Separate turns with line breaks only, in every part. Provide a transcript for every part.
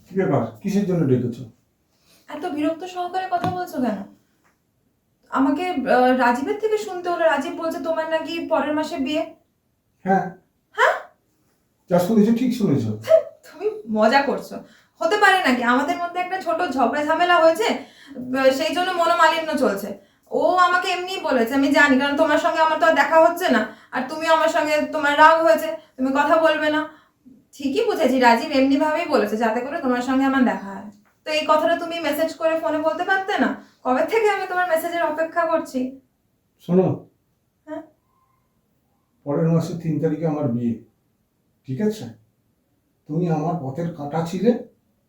কি ব্যাপার, কিসের জন্য ডেকেছো?
এত বিরক্ত সহকারে কথা বলছো কেন? আমাকে রাজীবের থেকে শুনতে হলো, রাজীব বলছে তোমার নাকি পরের মাসে বিয়ে।
হ্যাঁ,
হ্যাঁ,
যা শুনেছো ঠিক শুনেছো।
তুমি মজা করছো। হতে পারে নাকি? আমাদের মধ্যে একটা ছোট ঝগড়া ঝামেলা হয়েছে, সেই জন্য মনোমালিন্য চলছে। ও আমাকে এমনিই বলেছে, আমি জানি, কারণ তোমার সঙ্গে আমার তো আর দেখা হচ্ছে না। আর তুমিও আমার সঙ্গে, তোমার রাগ হয়েছে, তুমি কথা বলবে না। ঠিকই বুঝেছি, রাজীব এমনি ভাবেই বলেছে যাতে করে তোমার সঙ্গে আমার দেখা হয়। তো এই কথাটা তুমি মেসেজ করে ফোনে বলতে পারতে না? কবে থেকে আমি তোমার মেসেজের অপেক্ষা করছি।
শোনো,
হ্যাঁ,
পরের মাসের 3 তারিখে আমার বিয়ে, ঠিক আছে? তুমি আমার পথের কাঁটা ছিলে,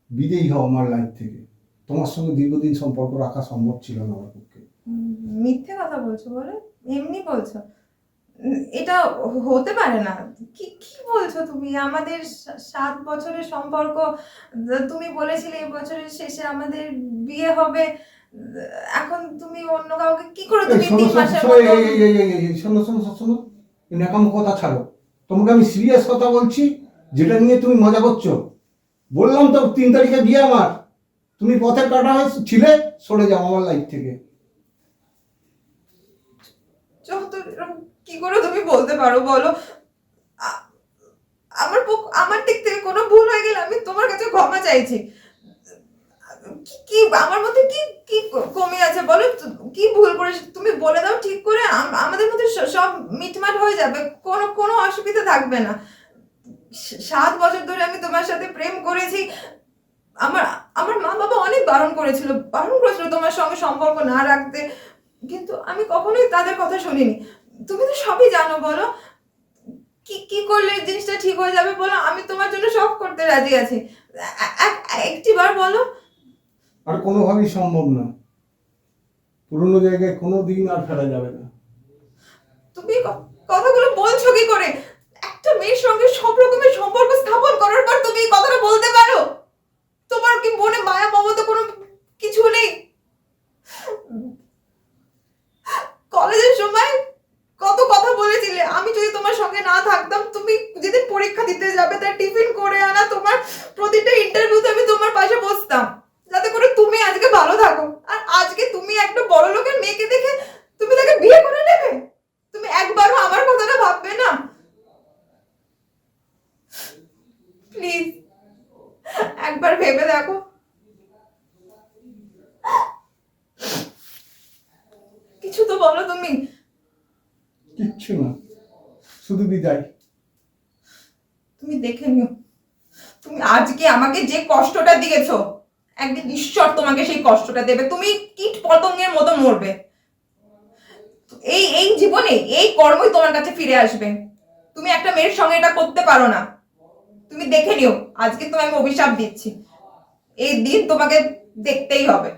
বিদেয়ী হও আমার লাইফ থেকে। তোমার সঙ্গে দীর্ঘদিন সম্পর্ক রাখা সম্ভব ছিল না আমার পক্ষে।
মিথ্যে কথা বলছো বলে? এমনি বলছো? এটা হতে পারে না। কি কি বলছো তুমি? আমাদের 7 বছরের সম্পর্ক, তুমি বলেছিলে এই বছরের শেষে আমাদের বিয়ে হবে। এখন তুমি অন্য কাউকে কি করে,
এই
তুমি
শোনো
3 মাসের
শোনো,
মতো।
শোনো শোনো শোনো, এই ন্যাকামো কথা ছাড়ো। তোমাকে আমি সিরিয়াস কথা বলছি, যেটা নিয়ে তুমি মজা করছো। বললাম তো 3 তারিখে বিয়ে আমার। তুমি পথের কাঁটা ছিলে, সরে যাও আমার লাইফ থেকে।
যত এরকম কি করে তুমি বলতে পারো বলো? আ- আমার দিক থেকে কোনো ভুল হয়ে গেলে আমি তোমার কাছে ক্ষমা চাইছি। কি কি আমার মধ্যে কি কি কমে আছে বলো? কি ভুল করেছি তুমি বলে দাও ঠিক করে, আমাদের মধ্যে সব মিটমাট হয়ে যাবে, কোনো কোনো অসুবিধা থাকবে না। 7 বছর ধরে আমি তোমার সাথে প্রেম করেছি। আমার আমার মা বাবা অনেক বারণ করেছিল তোমার সঙ্গে সম্পর্ক না রাখতে, কিন্তু আমি কখনোই তাদের কথা শুনিনি। তুমি তো সবই জানো, বলো কি কি করলে জিনিসটা ঠিক হয়ে যাবে বলো? আমি তোমার জন্য সব করতে রাজি আছি। একটি বার বলো।
আর কোনোভাবেই সম্ভব না। পুরোনো জায়গায় কোনো দিন আর ফেরা যাবে না।
তুমি কথাগুলো বলছো কি করে? একটা মেয়ের সঙ্গে সব রকমের সম্পর্ক স্থাপন করার পর তুমি এই কথাটা বলতে পারো? তোমার কি মনে মায়া মমতা কোনো কিছু নেই? কলেজের সময় কত কথা বলেছিলে, আমি যদি তোমার সঙ্গে না থাকতাম, তুমি যেদিন পরীক্ষা দিতে যাবে তার টিফিন করে আনা, তোমার প্রতিটা ইন্টারভিউতে আমি তোমার পাশে বসতাম যাতে করে তুমি আজকে ভালো থাকো। আর আজকে তুমি একটা বড় লোকের মেয়েকে দেখে তুমি তাকে বিয়ে করে নেবে? তুমি একবারও আমার কথাটা ভাববে না? প্লিজ একবার ভেবে দেখো। কিছু তো বলো তুমি।
কিচ্ছু না, শুধু বিদায়।
তুমি দেখে নিও, তুমি আজকে আমাকে যে কষ্টটা দিয়েছো, একদিন ঈশ্বর তোমাকে সেই কষ্টটা দেবে, তুমি কীট পতঙ্গের মতো মরবে। এই এই জীবনে এই কর্মই তোমার কাছে ফিরে আসবে। তুমি একটা মেয়ের সঙ্গে এটা করতে পারো না। তুমি দেখে নিও, আজকে তোমায় আমি অভিশাপ দিচ্ছি, এই দিন তোমাকে দেখতেই হবে।